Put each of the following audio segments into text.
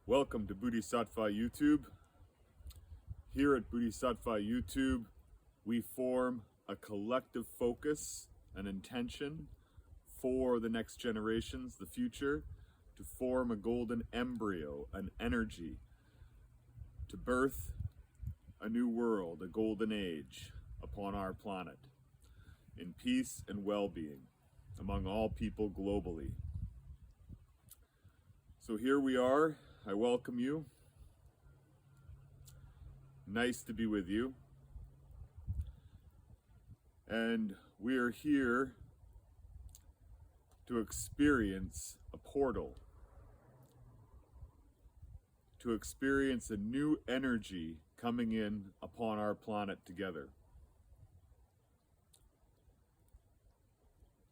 Welcome to Bodhisattva YouTube. Here at Bodhisattva YouTube, we form a collective focus, an intention for the next generations, the future, to form a golden embryo, an energy, to birth a new world, a golden age upon our planet, in peace and well-being among all people globally. So here we are. I welcome you. Nice to be with you. And we are here to experience a portal, to experience a new energy coming in upon our planet together.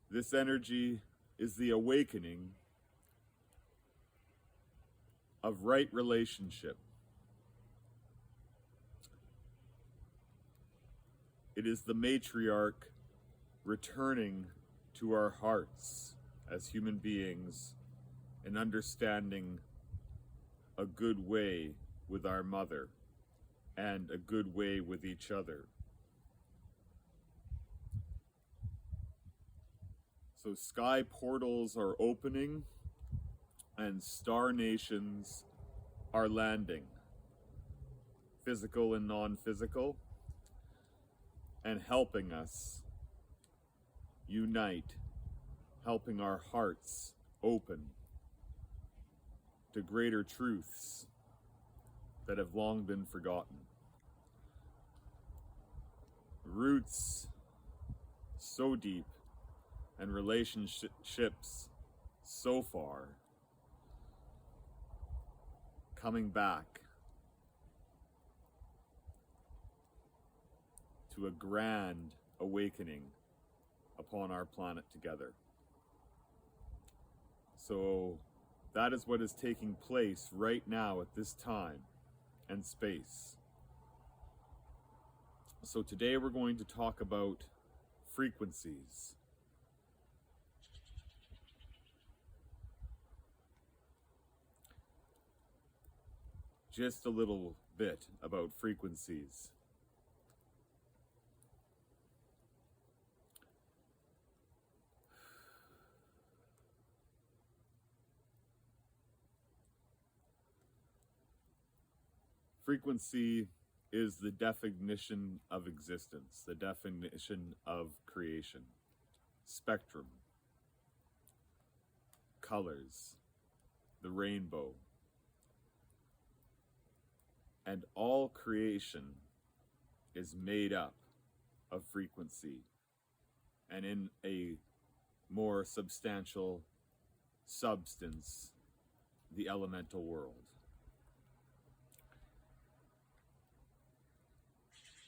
This energy is the awakening of right relationship. It is the matriarch returning to our hearts as human beings and understanding a good way with our mother and a good way with each other. So sky portals are opening and star nations are landing, physical and non-physical, and helping us unite, helping our hearts open to greater truths that have long been forgotten. Roots so deep and relationships so far, coming back to a grand awakening upon our planet together. So that is what is taking place right now at this time and space. So today we're going to talk about frequencies. Just a little bit about frequencies. Frequency is the definition of existence, the definition of creation. Spectrum, colors, the rainbow. And all creation is made up of frequency and in a more substantial substance, the elemental world.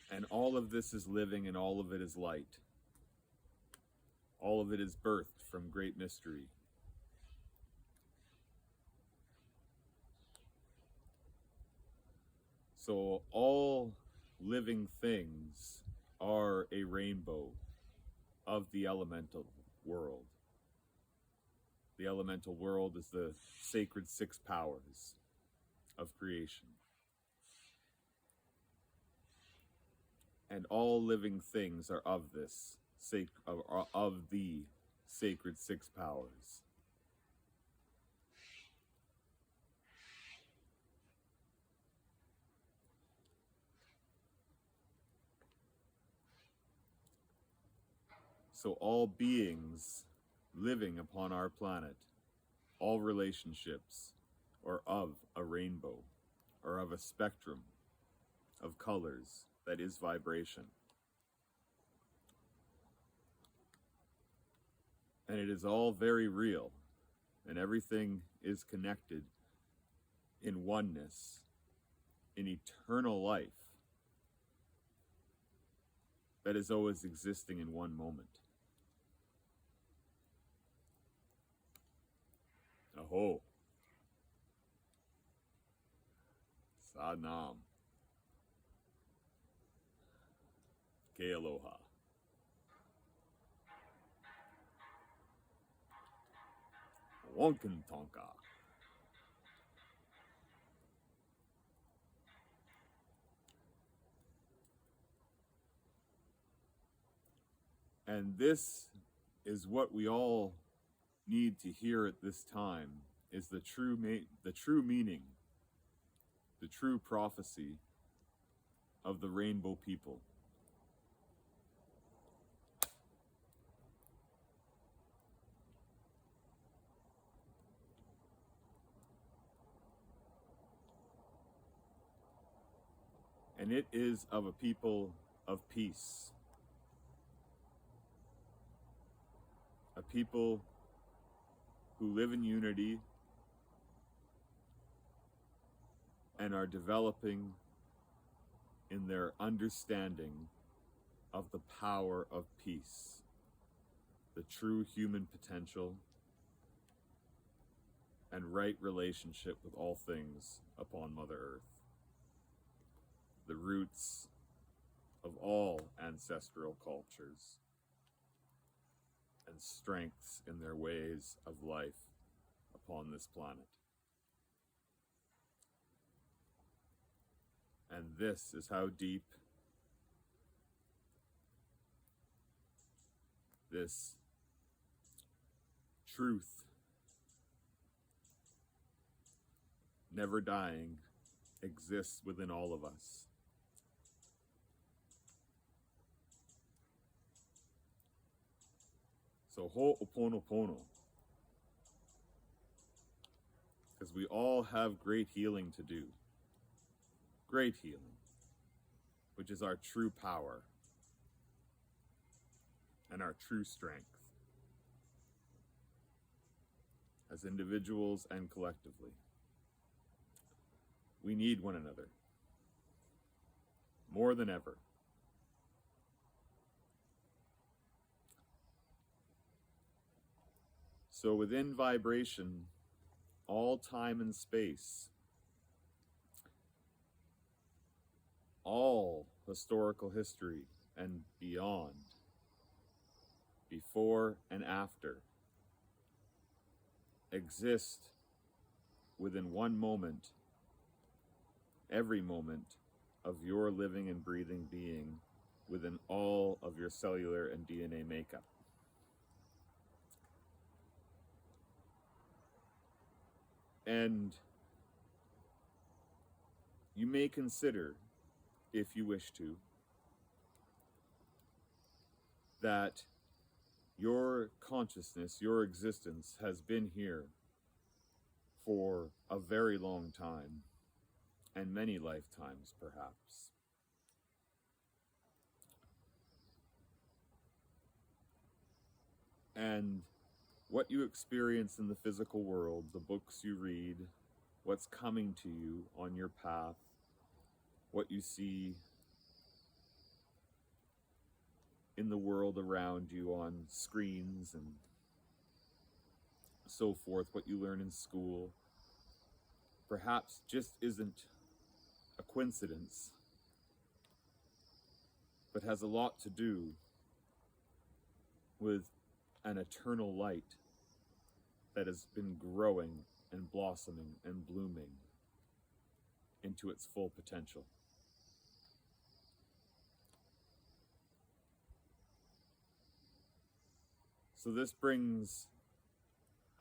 And all of this is living and all of it is light. All of it is birthed from great mystery. So all living things are a rainbow of the elemental world. The elemental world is the sacred six powers of creation. And all living things are of this, of the sacred six powers. So all beings living upon our planet, all relationships are of a rainbow, or of a spectrum of colors that is vibration. And it is all very real, and everything is connected in oneness, in eternal life that is always existing in one moment. Aho. Sadnam. Ke aloha. Wonkin Tonka. And this is what we all need to hear at this time, is the true meaning, the true prophecy of the rainbow people. And it is of a people of peace. A people who live in unity and are developing in their understanding of the power of peace, the true human potential, and right relationship with all things upon Mother Earth. The roots of all ancestral cultures and strengths in their ways of life upon this planet. And this is how deep this truth, never dying, exists within all of us. So ho'oponopono, because we all have great healing to do. Great healing, which is our true power and our true strength as individuals and collectively. We need one another more than ever. So within vibration, all time and space, all historical history and beyond, before and after, exist within one moment, every moment of your living and breathing being, within all of your cellular and DNA makeup. And you may consider, if you wish to, that your consciousness, your existence has been here for a very long time, and many lifetimes perhaps. And what you experience in the physical world, the books you read, what's coming to you on your path, what you see in the world around you on screens and so forth, what you learn in school, perhaps just isn't a coincidence, but has a lot to do with an eternal light that has been growing and blossoming and blooming into its full potential. So this brings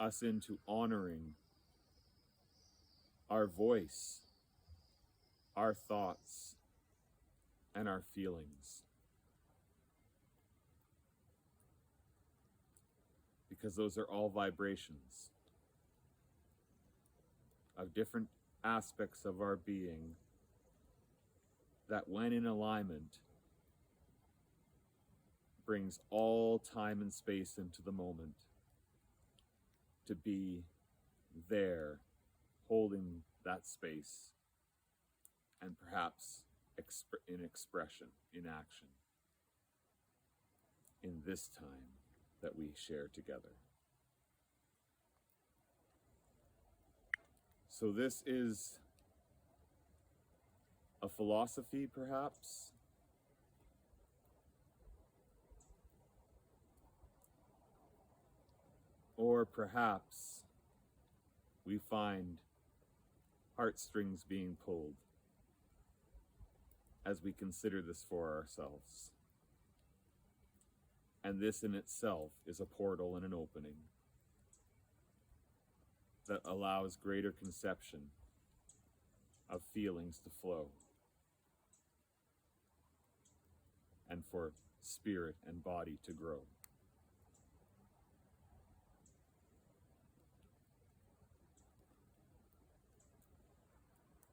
us into honoring our voice, our thoughts, and our feelings. Because those are all vibrations of different aspects of our being that, when in alignment, brings all time and space into the moment to be there, holding that space, and perhaps in expression, in action, in this time that we share together. So this is a philosophy, perhaps, or perhaps we find heartstrings being pulled as we consider this for ourselves. And this in itself is a portal and an opening that allows greater conception of feelings to flow, and for spirit and body to grow.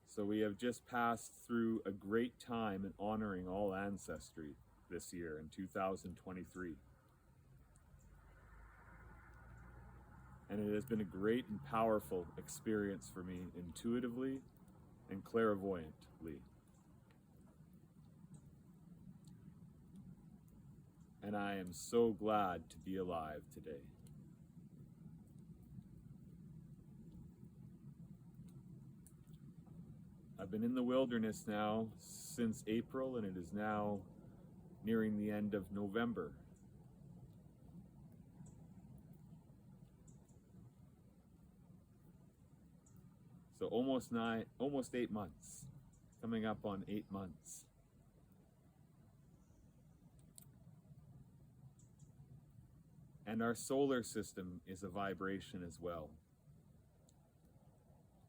So we have just passed through a great time in honoring all ancestry this year in 2023. And it has been a great and powerful experience for me intuitively and clairvoyantly. And I am so glad to be alive today. I've been in the wilderness now since April, and it is now nearing the end of November. So almost 8 months, coming up on 8 months. And our solar system is a vibration as well,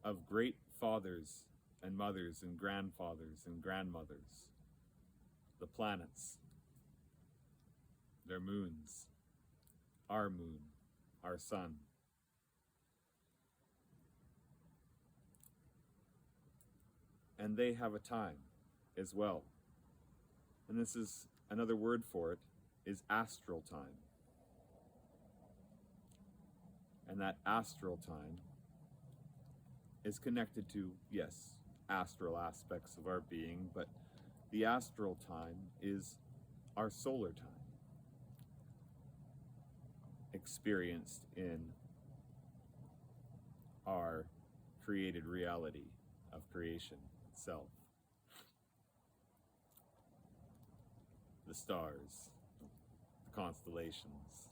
of great fathers and mothers and grandfathers and grandmothers, the planets, their moons, our moon, our sun. And they have a time as well. And this is another word for it, is astral time. And that astral time is connected to, yes, astral aspects of our being, but the astral time is our solar time, experienced in our created reality of creation itself. The stars, the constellations,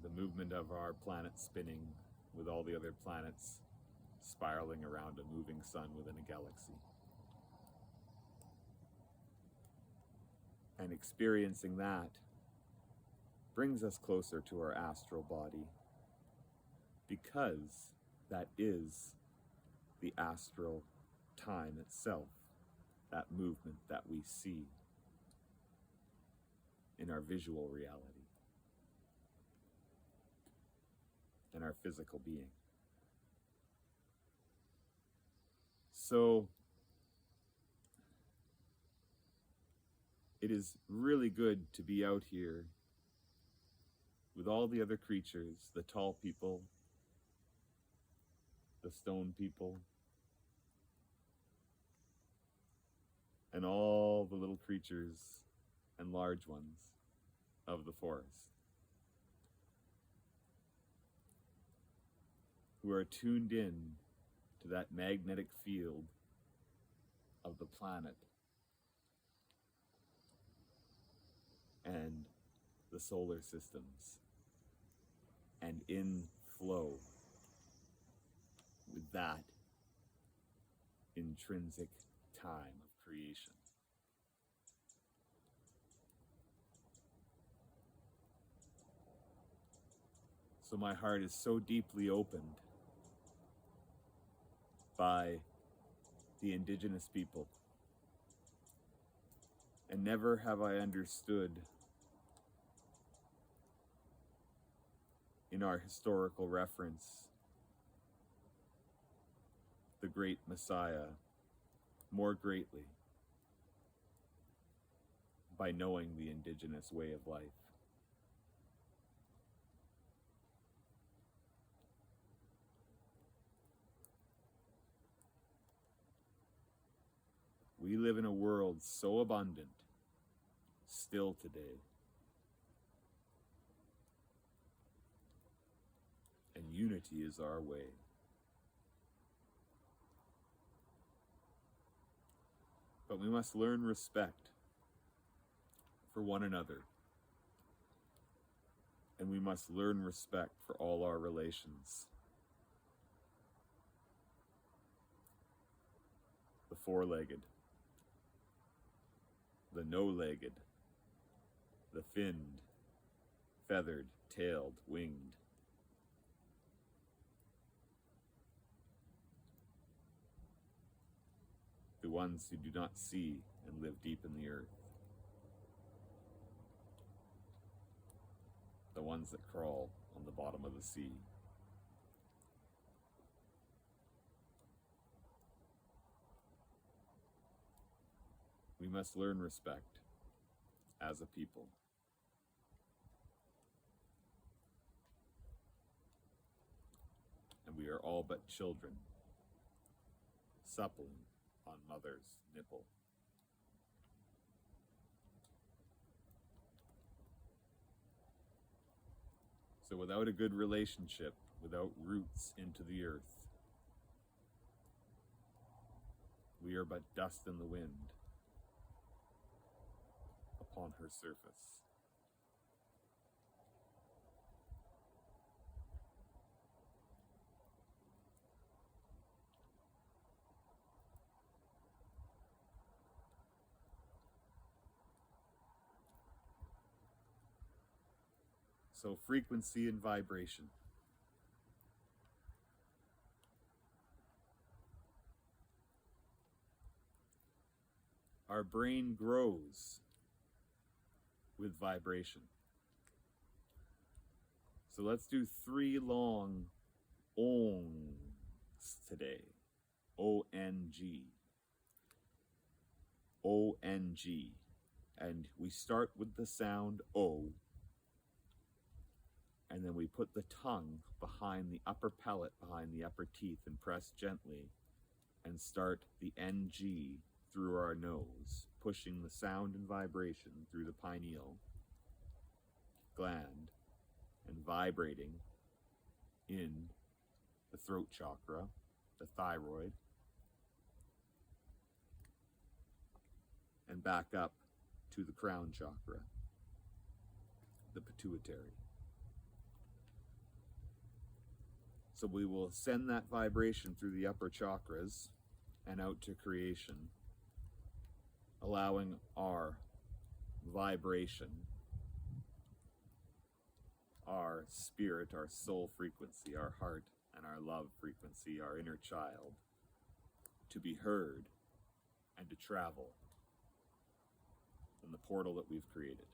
the movement of our planet spinning with all the other planets spiraling around a moving sun within a galaxy. And experiencing that brings us closer to our astral body, because that is the astral time itself, that movement that we see in our visual reality and our physical being. So it is really good to be out here with all the other creatures, the tall people, the stone people, and all the little creatures and large ones of the forest, who are tuned in to that magnetic field of the planet and the solar systems, and in flow with that intrinsic time of creation. So my heart is so deeply opened by the Indigenous people. And never have I understood in our historical reference the great Messiah more greatly by knowing the Indigenous way of life. We live in a world so abundant still today. And unity is our way. But we must learn respect for one another. And we must learn respect for all our relations. The four-legged, the no-legged, the finned, feathered, tailed, winged. The ones who do not see and live deep in the earth. The ones that crawl on the bottom of the sea. We must learn respect as a people. And we are all but children, suppling on mother's nipple. So without a good relationship, without roots into the earth, we are but dust in the wind upon her surface. So frequency and vibration. Our brain grows with vibration. So let's do 3 long Ongs today. O-N-G. O-N-G. And we start with the sound O. And then we put the tongue behind the upper palate, behind the upper teeth, and press gently and start the NG through our nose, pushing the sound and vibration through the pineal gland and vibrating in the throat chakra, the thyroid, and back up to the crown chakra, the pituitary. So we will send that vibration through the upper chakras and out to creation, allowing our vibration, our spirit, our soul frequency, our heart and our love frequency, our inner child, to be heard and to travel in the portal that we've created.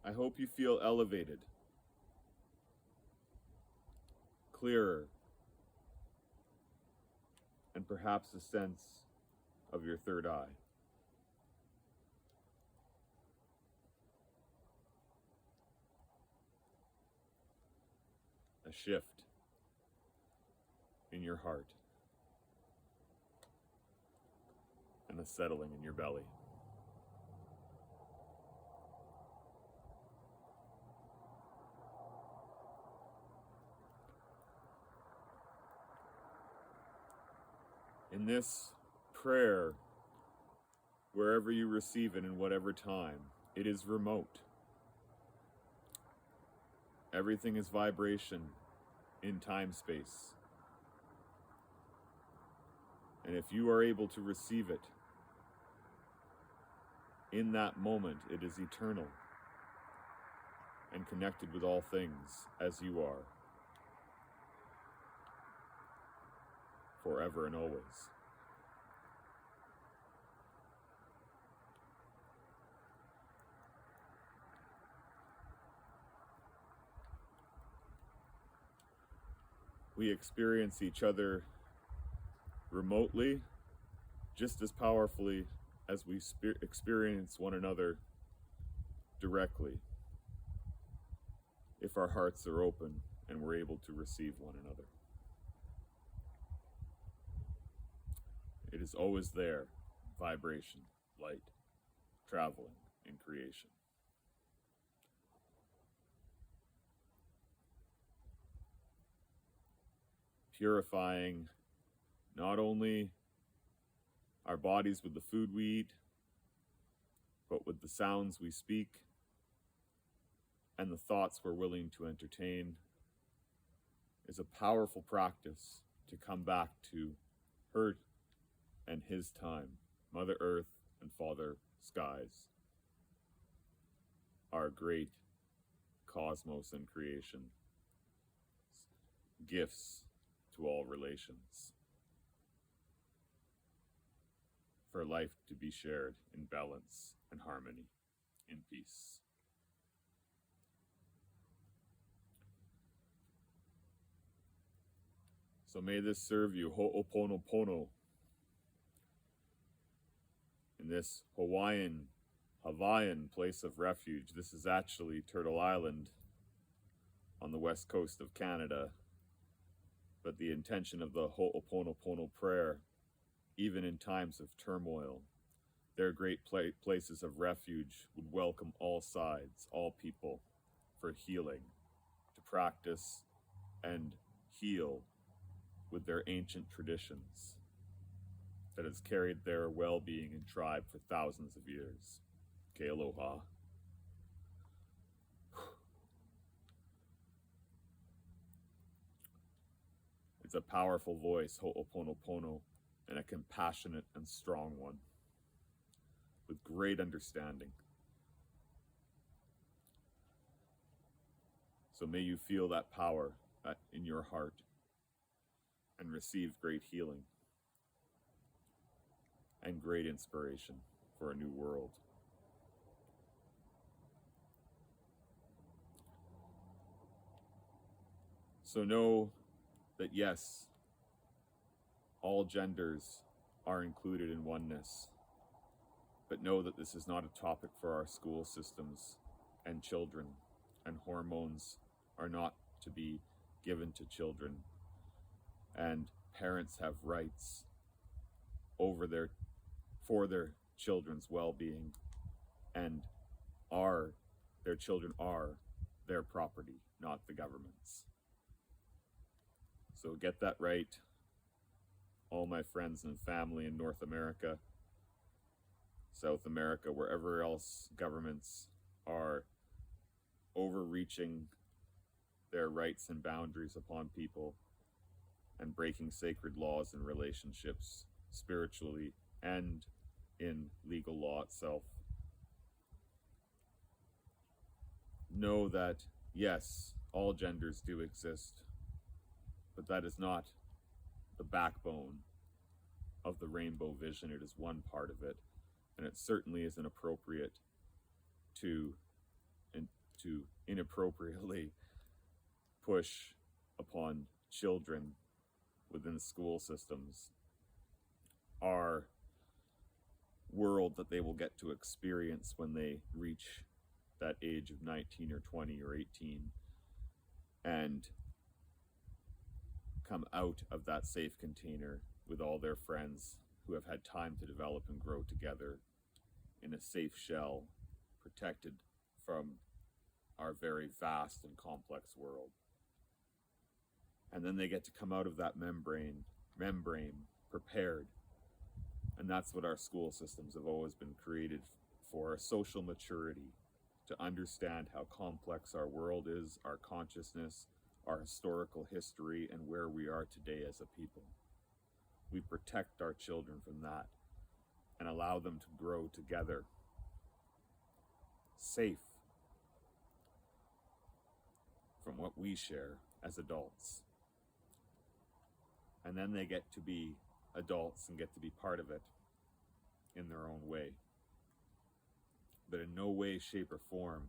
I hope you feel elevated, clearer, and perhaps a sense of your third eye. A shift in your heart and a settling in your belly. In this prayer, wherever you receive it in whatever time, it is remote. Everything is vibration in time-space. And if you are able to receive it in that moment, it is eternal and connected with all things as you are, forever and always. We experience each other remotely just as powerfully as we experience one another directly, if our hearts are open and we're able to receive one another. It is always there, vibration, light, traveling in creation. Purifying not only our bodies with the food we eat, but with the sounds we speak and the thoughts we're willing to entertain, is a powerful practice to come back to her and his time, Mother Earth and Father Skies, our great cosmos and creation, gifts to all relations, for life to be shared in balance and harmony, in peace. So may this serve you, Ho'oponopono, in this Hawaiian place of refuge. This is actually Turtle Island on the west coast of Canada. But the intention of the Ho'oponopono prayer, even in times of turmoil, their great places of refuge would welcome all sides, all people, for healing, to practice and heal with their ancient traditions that has carried their well-being and tribe for thousands of years. Ke aloha. It's a powerful voice, Ho'oponopono, and a compassionate and strong one, with great understanding. So may you feel that power in your heart and receive great healing and great inspiration for a new world. So know that yes, all genders are included in oneness, but know that this is not a topic for our school systems and children, and hormones are not to be given to children, and parents have rights for their children's well-being, and their children are their property, not the government's. So get that right, all my friends and family in North America, South America, wherever else governments are overreaching their rights and boundaries upon people and breaking sacred laws and relationships spiritually and in legal law itself. Know that, yes, all genders do exist, but that is not the backbone of the rainbow vision. It is one part of it, and it certainly isn't appropriate to inappropriately push upon children within school systems our world that they will get to experience when they reach that age of 19 or 20 or 18 and come out of that safe container with all their friends who have had time to develop and grow together in a safe shell, protected from our very vast and complex world. And then they get to come out of that membrane prepared. And that's what our school systems have always been created for, social maturity, to understand how complex our world is, our consciousness, our historical history, and where we are today as a people. We protect our children from that and allow them to grow together, safe from what we share as adults. And then they get to be adults and get to be part of it in their own way. But in no way, shape, or form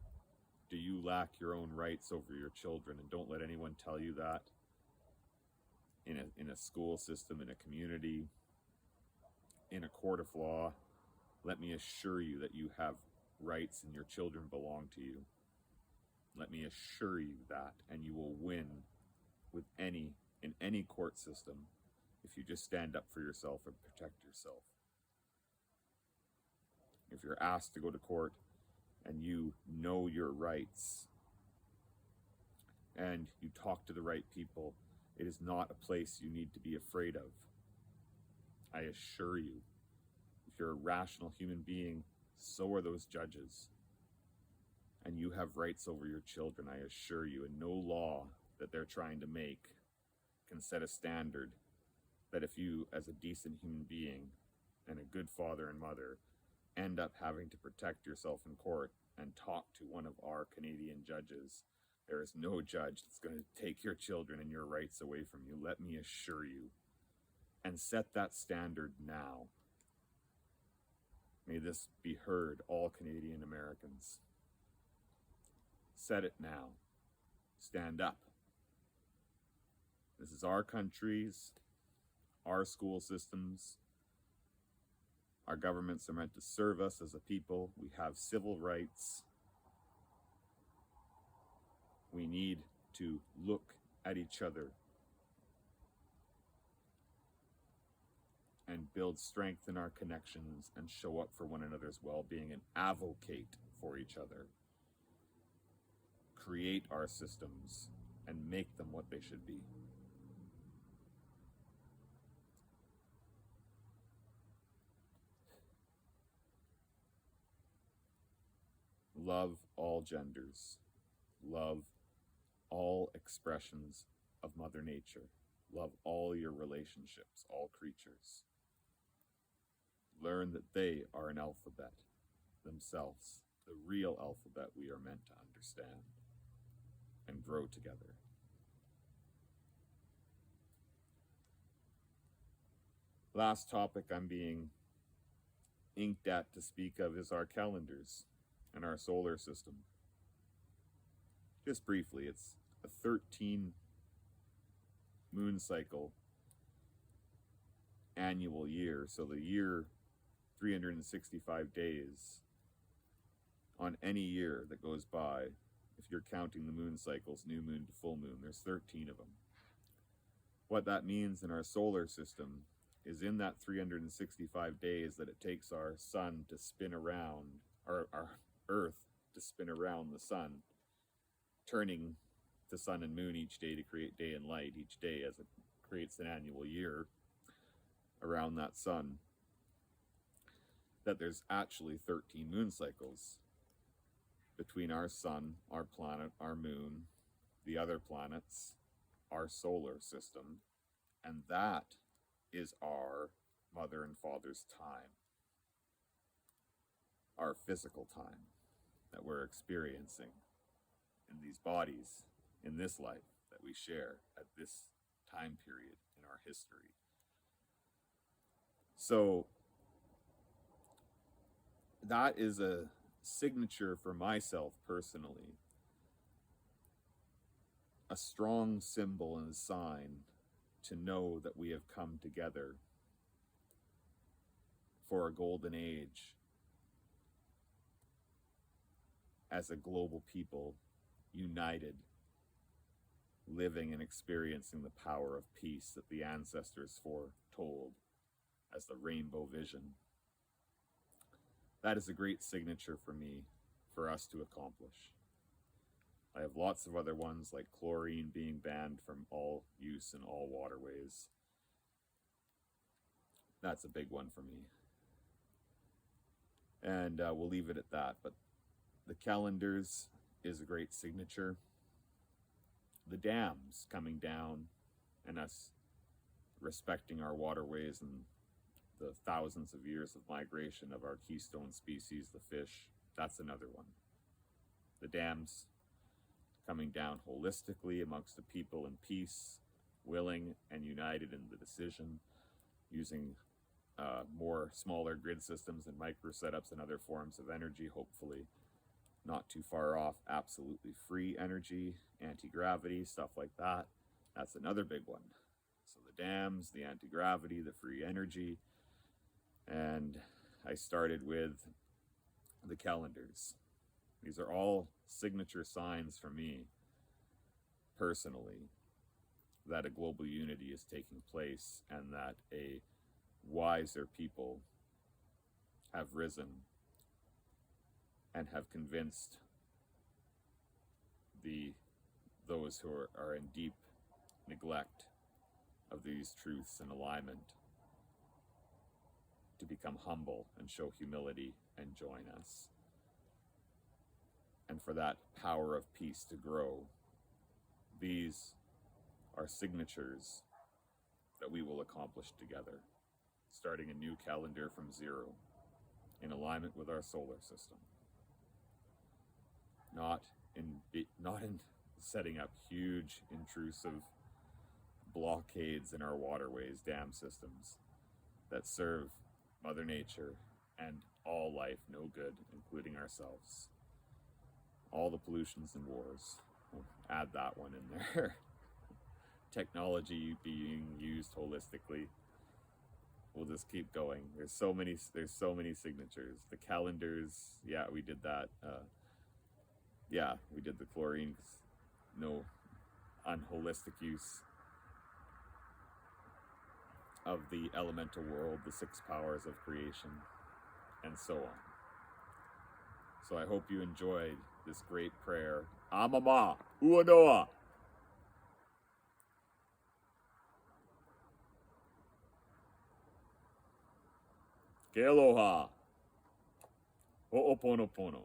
do you lack your own rights over your children, and don't let anyone tell you that in a school system, in a community, in a court of law. Let me assure you that you have rights and your children belong to you. Let me assure you that, and you will win in any court system if you just stand up for yourself and protect yourself. If you're asked to go to court and you know your rights and you talk to the right people, it is not a place you need to be afraid of. I assure you, if you're a rational human being, so are those judges. And you have rights over your children, I assure you, and no law that they're trying to make can set a standard that if you, as a decent human being and a good father and mother, end up having to protect yourself in court and talk to one of our Canadian judges, there is no judge that's going to take your children and your rights away from you. Let me assure you. And set that standard now. May this be heard, all Canadian Americans. Set it now. Stand up. This is our country's, our school systems. Our governments are meant to serve us as a people. We have civil rights. We need to look at each other and build strength in our connections and show up for one another's well-being and advocate for each other. Create our systems and make them what they should be. Love all genders. Love all expressions of Mother Nature. Love all your relationships, all creatures. Learn that they are an alphabet themselves, the real alphabet we are meant to understand and grow together. Last topic I'm being inked at to speak of is our calendars and our solar system. Just briefly, it's a 13 moon cycle annual year. So the year, 365 days on any year that goes by, if you're counting the moon cycles, new moon to full moon, there's 13 of them. What that means in our solar system is in that 365 days that it takes our sun to spin around, or our Earth to spin around the sun, turning the sun and moon each day to create day and light each day as it creates an annual year around that sun, that there's actually 13 moon cycles between our sun, our planet, our moon, the other planets, our solar system, and that is our mother and father's time, our physical time that we're experiencing in these bodies, in this life that we share at this time period in our history. So that is a signature for myself personally, a strong symbol and sign to know that we have come together for a golden age as a global people, united, living and experiencing the power of peace that the ancestors foretold as the rainbow vision. That is a great signature for me, for us to accomplish. I have lots of other ones, like chlorine being banned from all use in all waterways. That's a big one for me. And we'll leave it at that. But the calendars is a great signature. The dams coming down and us respecting our waterways and the thousands of years of migration of our keystone species, the fish, that's another one. The dams coming down holistically amongst the people in peace, willing and united in the decision, using more smaller grid systems and micro setups and other forms of energy, hopefully not too far off, absolutely free energy, anti-gravity, stuff like that. That's another big one. So the dams, the anti-gravity, the free energy. And I started with the calendars. These are all signature signs for me, personally, that a global unity is taking place and that a wiser people have risen and have convinced those who are in deep neglect of these truths and alignment to become humble and show humility and join us. And for that power of peace to grow. These are signatures that we will accomplish together, starting a new calendar from zero, in alignment with our solar system. Not in setting up huge, intrusive blockades in our waterways, dam systems that serve Mother Nature and all life no good, including ourselves. All the pollutions and wars. We'll add that one in there. Technology being used holistically. We'll just keep going. There's so many signatures. The calendars, yeah, we did that. We did the chlorine. No unholistic use of the elemental world, the 6 powers of creation, and so on. So I hope you enjoyed this great prayer. Amama, Uanoa. Ke aloha. Ho'oponopono.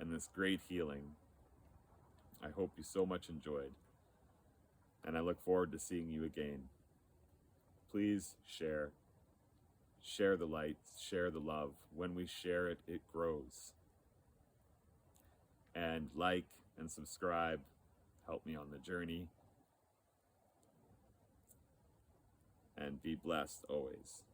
And this great healing. I hope you so much enjoyed. And I look forward to seeing you again. Please share. Share the light. Share the love. When we share it, it grows. And like and subscribe. Help me on the journey. And be blessed always.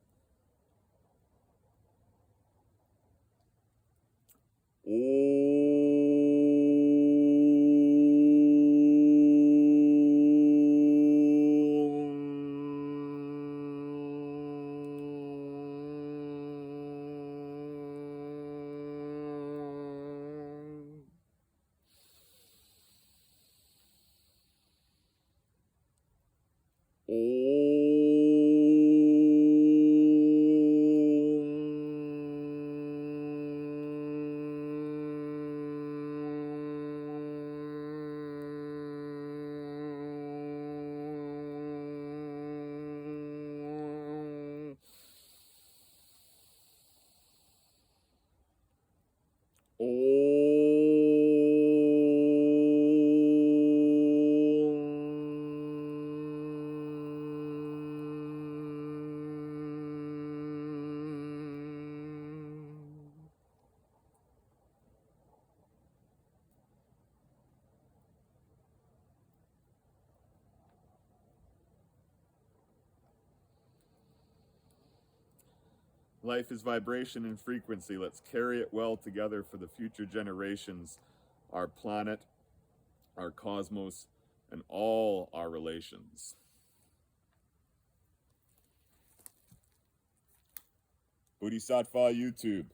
Life is vibration and frequency. Let's carry it well together for the future generations, our planet, our cosmos, and all our relations. Bodhisattva YouTube.